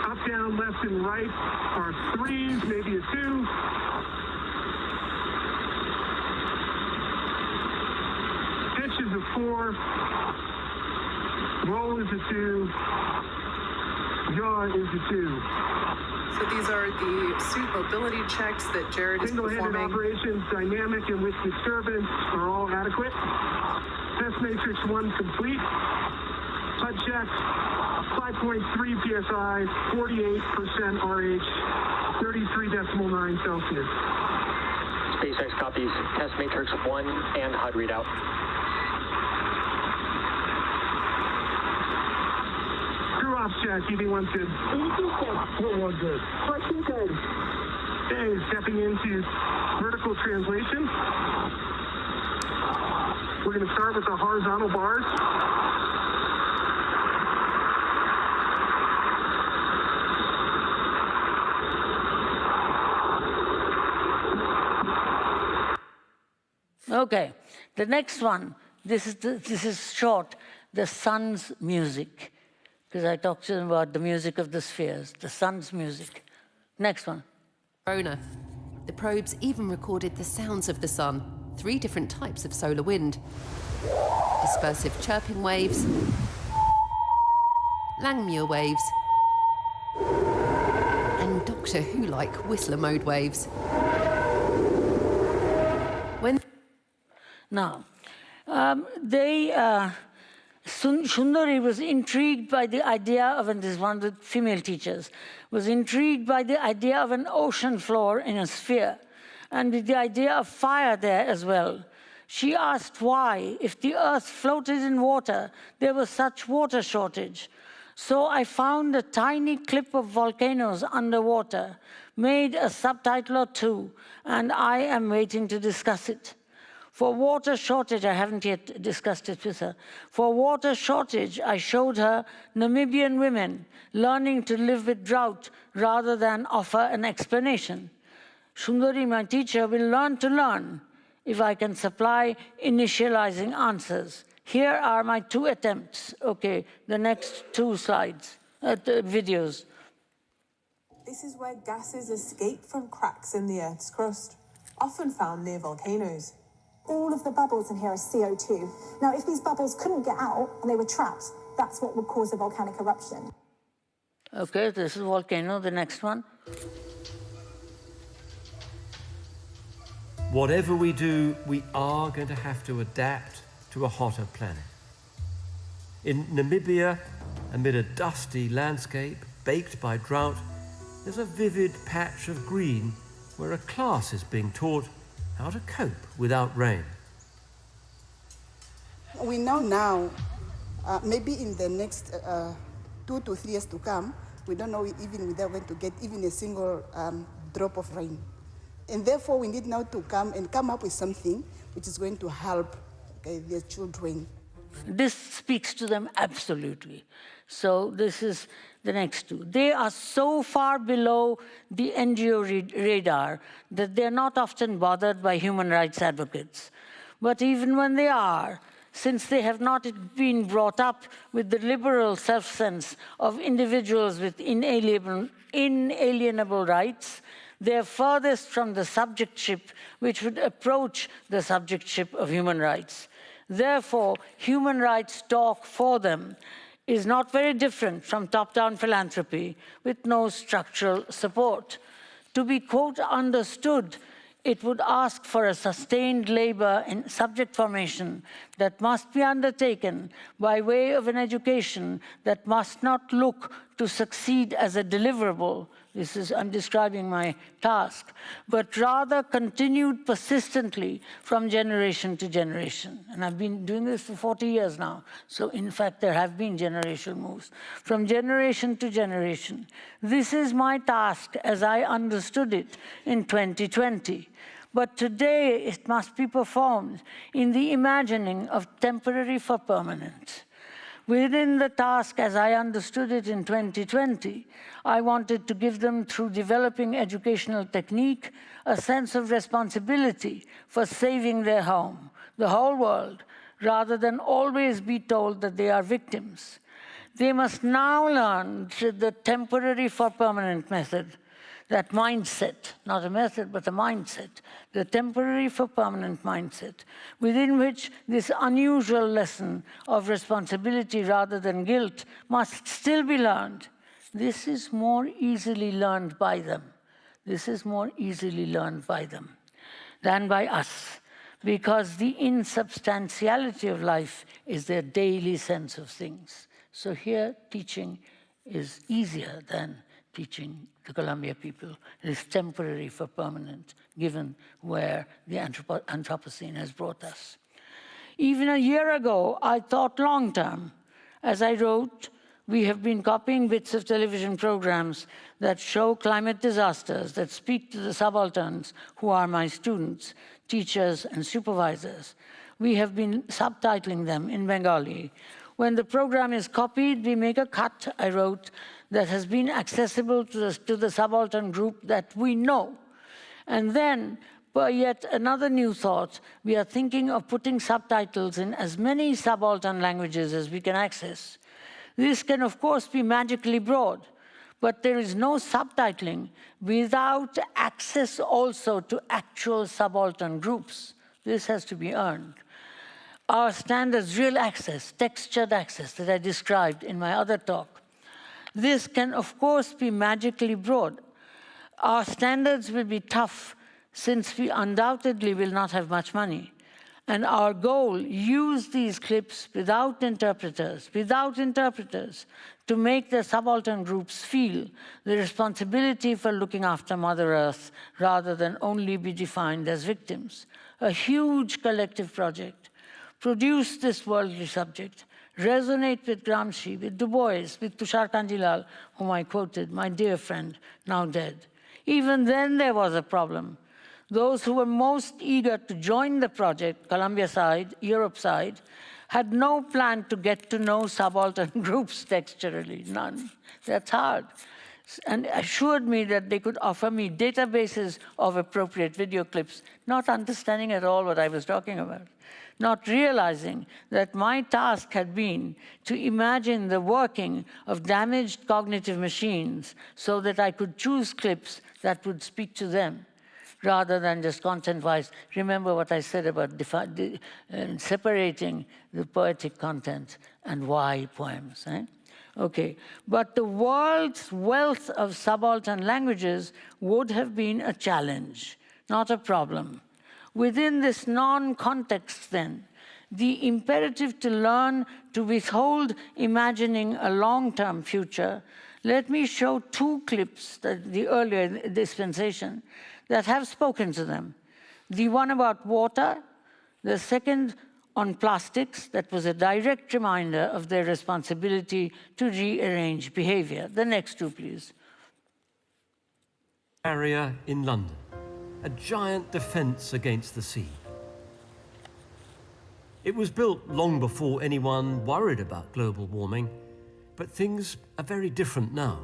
Up, down, left, and right are 3s, maybe a 2. Pitch is a 4. Roll is a 2. Yaw is a 2. So these are the suit mobility checks that Jared is Single-handed performing. operations, dynamic and with disturbance are all adequate. Test matrix 1 complete. HUD check, 5.3 psi, 48% RH, 33.9 Celsius. SpaceX copies test matrix 1 and HUD readout. Crew ops check, EV1's good. EV1 good. 14 good. Okay, stepping into vertical translation. We're going to start with the horizontal bars. Okay, the next one, this is short, the sun's music, because I talked to them about the music of the spheres, the sun's music. Next one. Corona. The probes even recorded the sounds of the sun, 3 different types of solar wind. Dispersive chirping waves, Langmuir waves, and Doctor Who-like Whistler mode waves. Now, Sundari was intrigued by the idea of, and this is one of the female teachers, was intrigued by the idea of an ocean floor in a sphere, and with the idea of fire there as well. She asked why, if the Earth floated in water, there was such water shortage. So I found a tiny clip of volcanoes underwater, made a subtitle or 2, and I am waiting to discuss it. For water shortage, I haven't yet discussed it with her. For water shortage, I showed her Namibian women learning to live with drought rather than offer an explanation. Sundari, my teacher, will learn to learn if I can supply initializing answers. Here are my 2 attempts. Okay, the next 2 slides, videos. This is where gases escape from cracks in the Earth's crust, often found near volcanoes. All of the bubbles in here are CO2. Now, if these bubbles couldn't get out and they were trapped, that's what would cause a volcanic eruption. Okay, this is volcano, the next one. Whatever we do, we are going to have to adapt to a hotter planet. In Namibia, amid a dusty landscape baked by drought, there's a vivid patch of green where a class is being taught how to cope without rain. We know now, maybe in the next 2 to 3 years to come, we don't know even whether we're going to get even a single drop of rain. And therefore, we need now to come up with something which is going to help the children. This speaks to them absolutely. So this is the next 2. They are so far below the NGO radar that they're not often bothered by human rights advocates. But even when they are, since they have not been brought up with the liberal self-sense of individuals with inalienable rights, they're furthest from the subjectship which would approach the subjectship of human rights. Therefore, human rights talk for them is not very different from top-down philanthropy with no structural support. To be, quote, understood, it would ask for a sustained labor in subject formation that must be undertaken by way of an education that must not look to succeed as a deliverable. This is, I'm describing my task, but rather continued persistently from generation to generation. And I've been doing this for 40 years now. So in fact, there have been generational moves. From generation to generation. This is my task as I understood it in 2020. But today it must be performed in the imagining of temporary for permanent. Within the task, as I understood it in 2020, I wanted to give them, through developing educational technique, a sense of responsibility for saving their home, the whole world, rather than always be told that they are victims. They must now learn the temporary for permanent method, that mindset, not a method, but a mindset, the temporary for permanent mindset, within which this unusual lesson of responsibility rather than guilt must still be learned. This is more easily learned by them. This is more easily learned by them than by us, because the insubstantiality of life is their daily sense of things. So here, teaching is easier than teaching the Columbia people. It is temporary for permanent, given where the Anthropocene has brought us. Even a year ago, I thought long-term. As I wrote, we have been copying bits of television programs that show climate disasters, that speak to the subalterns who are my students, teachers, and supervisors. We have been subtitling them in Bengali. When the program is copied, we make a cut, I wrote, that has been accessible to the subaltern group that we know. And then, per yet another new thought, we are thinking of putting subtitles in as many subaltern languages as we can access. This can, of course, be magically broad, but there is no subtitling without access also to actual subaltern groups. This has to be earned. Our standards, real access, textured access that I described in my other talk, this can, of course, be magically broad. Our standards will be tough, since we undoubtedly will not have much money. And our goal, use these clips without interpreters, to make the subaltern groups feel the responsibility for looking after Mother Earth, rather than only be defined as victims. A huge collective project. Produce this worldly subject, resonate with Gramsci, with Du Bois, with Tushar Kanjilal, whom I quoted, my dear friend, now dead. Even then there was a problem. Those who were most eager to join the project, Columbia side, Europe side, had no plan to get to know subaltern groups texturally, none. That's hard. And assured me that they could offer me databases of appropriate video clips, not understanding at all what I was talking about. Not realizing that my task had been to imagine the working of damaged cognitive machines so that I could choose clips that would speak to them, rather than just content-wise. Remember what I said about separating the poetic content and why poems. Okay, but the world's wealth of subaltern languages would have been a challenge, not a problem. Within this non-context, then, the imperative to learn to withhold imagining a long-term future, let me show two clips, the earlier dispensation, that have spoken to them. The one about water, the second on plastics, that was a direct reminder of their responsibility to rearrange behavior. The next two, please. Barrier in London. A giant defense against the sea. It was built long before anyone worried about global warming, but things are very different now.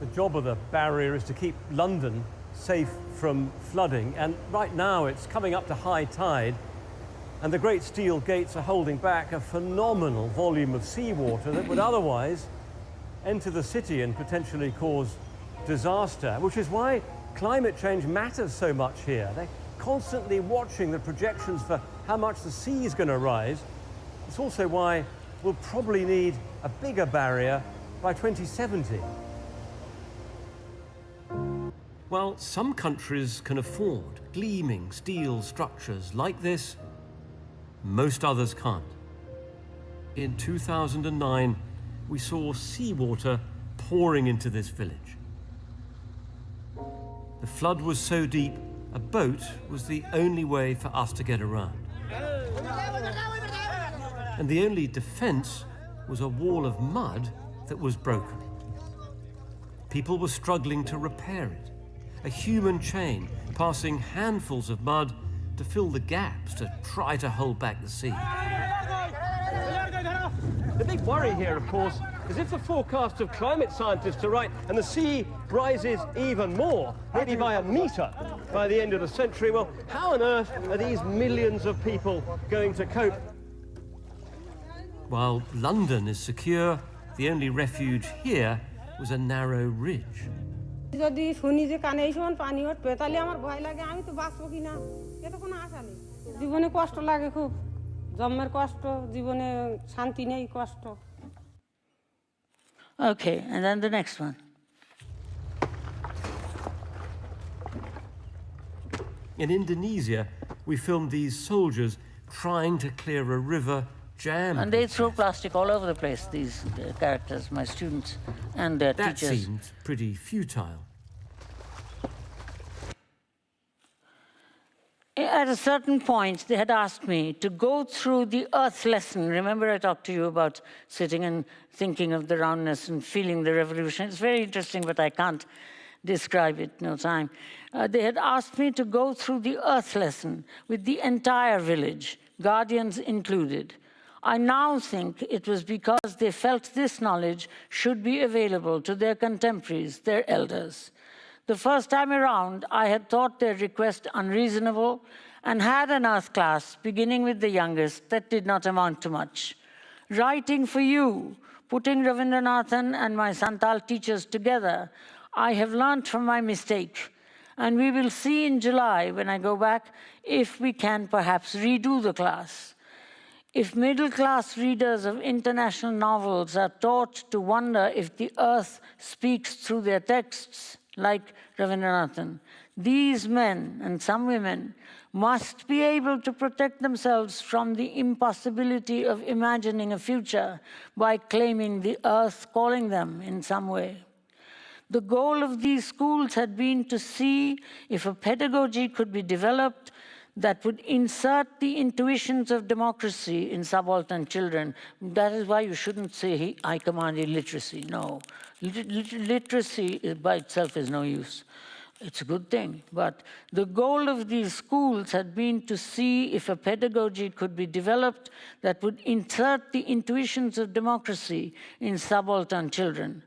The job of the barrier is to keep London safe from flooding, and right now it's coming up to high tide, and the great steel gates are holding back a phenomenal volume of seawater that would otherwise enter the city and potentially cause disaster, which is why climate change matters so much here. They're constantly watching the projections for how much the sea is going to rise. It's also why we'll probably need a bigger barrier by 2070. While some countries can afford gleaming steel structures like this, most others can't. In 2009, we saw seawater pouring into this village. The flood was so deep, a boat was the only way for us to get around. And the only defense was a wall of mud that was broken. People were struggling to repair it, a human chain passing handfuls of mud to fill the gaps to try to hold back the sea. The big worry here, of course, is if the forecasts of climate scientists are right and the sea rises even more, maybe by a metre by the end of the century, well, how on earth are these millions of people going to cope? While London is secure, the only refuge here was a narrow ridge. যদি শুনি যে কানে এইসব পানি উঠবে তাহলে আমার ভয় লাগে আমি তো বাঁচবো কিনা এটা কোনো আশা নেই জীবনে কষ্ট লাগে খুব জন্মের কষ্ট জীবনে শান্তি নেই কষ্ট Okay, and then the next one. In Indonesia, we filmed these soldiers trying to clear a river jammed. And they throw plastic all over the place, these characters, my students and their teachers. That seemed pretty futile. At a certain point, they had asked me to go through the earth lesson. Remember I talked to you about sitting and thinking of the roundness and feeling the revolution. It's very interesting, but I can't describe it, no time. They had asked me to go through the earth lesson with the entire village, guardians included. I now think it was because they felt this knowledge should be available to their contemporaries, their elders. The first time around, I had thought their request unreasonable and had an earth class, beginning with the youngest, that did not amount to much. Writing for you, putting Rabindranathan and my Santal teachers together, I have learned from my mistake. And we will see in July, when I go back, if we can perhaps redo the class. If middle-class readers of international novels are taught to wonder if the earth speaks through their texts, like Rabindranathan, these men and some women must be able to protect themselves from the impossibility of imagining a future by claiming the earth calling them in some way. The goal of these schools had been to see if a pedagogy could be developed that would insert the intuitions of democracy in subaltern children. That is why you shouldn't say, I command illiteracy. No. Literacy by itself is no use. It's a good thing. But the goal of these schools had been to see if a pedagogy could be developed that would insert the intuitions of democracy in subaltern children.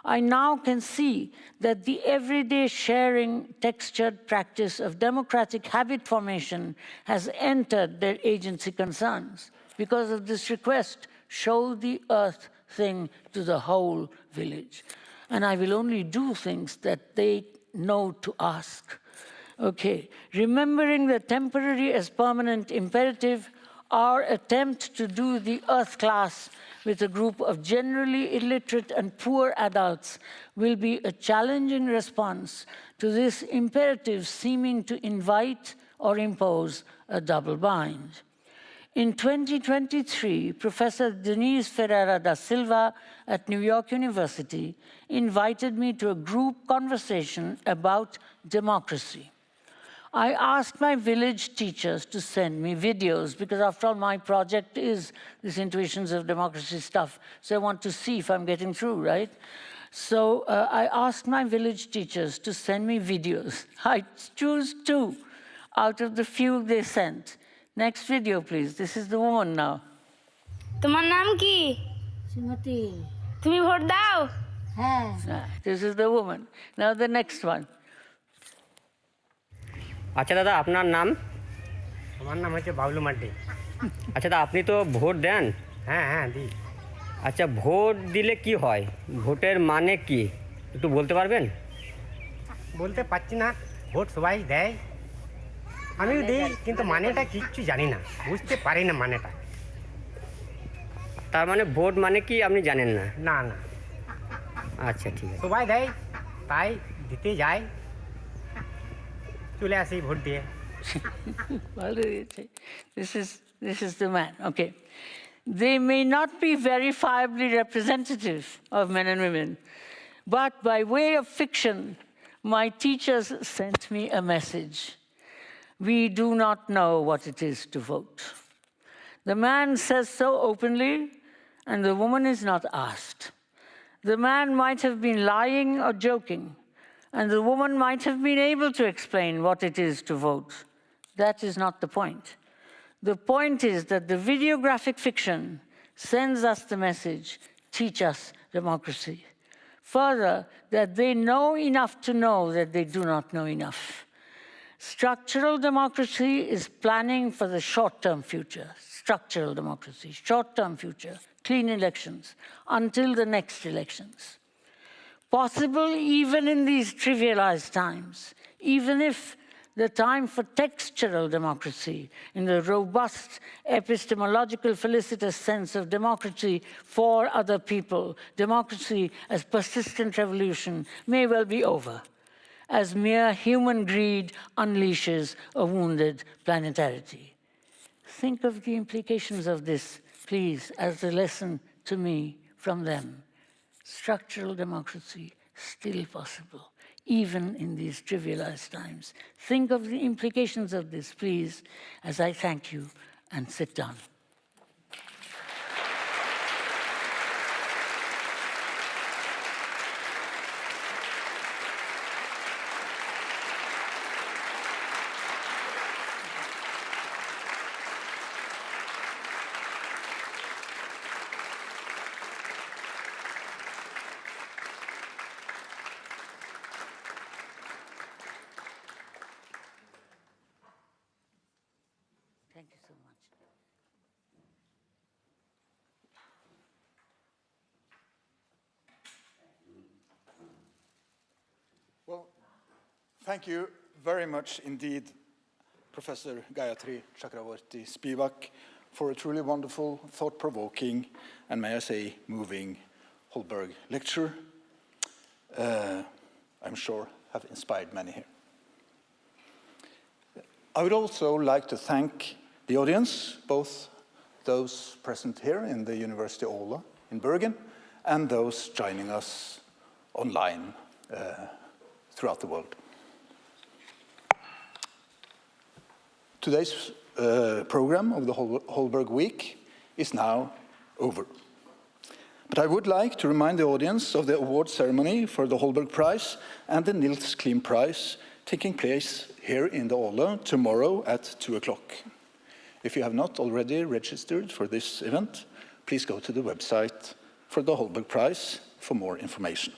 I now can see that the everyday sharing, textured practice of democratic habit formation has entered their agency concerns. Because of this request, show the earth thing to the whole village. And I will only do things that they know to ask. Okay, remembering the temporary as permanent imperative, our attempt to do the earth class with a group of generally illiterate and poor adults will be a challenging response to this imperative seeming to invite or impose a double bind. In 2023, Professor Denise Ferreira da Silva at New York University invited me to a group conversation about democracy. I asked my village teachers to send me videos because after all my project is this intuitions of democracy stuff. So I want to see if I'm getting through, right? So I asked my village teachers to send me videos. I choose 2 out of the few they sent. Next video, please. This is the woman now. তোমার নাম কি? Srimati. তুমি vote দাও? হ্যাঁ. This is the woman. Now the next one. আচ্ছা দাদা আপনার নাম? আমার নাম হচ্ছে বাবলু মাড্ডি। আচ্ছা দাদা আপনি তো ভোট দেন? হ্যাঁ হ্যাঁ দিই। আচ্ছা ভোট দিলে কি হয়? ভোটের মানে কি একটু বলতে পারবেন? বলতে পারছি না, ভোট সবাই দেয়, আমিও দিই, কিন্তু মানেটা কিচ্ছু জানি না, বুঝতে পারি না মানেটা। তার মানে ভোট মানে কি আপনি জানেন না? না না। আচ্ছা ঠিক আছে। সবাই দেয় তাই দিতে যাই, চলে আসি ভোট দিয়ে। Well, this is This is the man, okay. They may not be verifiably representative of men and women, but by way of fiction, my teachers sent me a message. We do not know what it is to vote. The man says so openly, and the woman is not asked. The man might have been lying or joking, and the woman might have been able to explain what it is to vote. That is not the point. The point is that the videographic fiction sends us the message, teach us democracy. Further, that they know enough to know that they do not know enough. Structural democracy is planning for the short-term future. Structural democracy, short-term future, clean elections, until the next elections. Possible even in these trivialized times, even if the time for textural democracy, in the robust epistemological felicitous sense of democracy for other people, democracy as persistent revolution, may well be over, as mere human greed unleashes a wounded planetarity. Think of the implications of this, please, as a lesson to me from them. Structural democracy, still possible, even in these trivialized times. Think of the implications of this, please, as I thank you and sit down. Thank you so much. Well, thank you very much indeed, Professor Gayatri Chakravorty Spivak, for a truly wonderful, thought-provoking, and may I say, moving Holberg lecture. I'm sure have inspired many here. I would also like to thank the audience, both those present here in the University Aula in Bergen and those joining us online throughout the world. Today's program of the Holberg Week is now over. But I would like to remind the audience of the award ceremony for the Holberg Prize and the Nils Klim Prize taking place here in the Aula tomorrow at 2 o'clock. If you have not already registered for this event, please go to the website for the Holberg Prize for more information.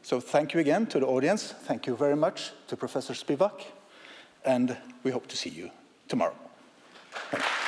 So thank you again to the audience. Thank you very much to Professor Spivak, and we hope to see you tomorrow. Thank you.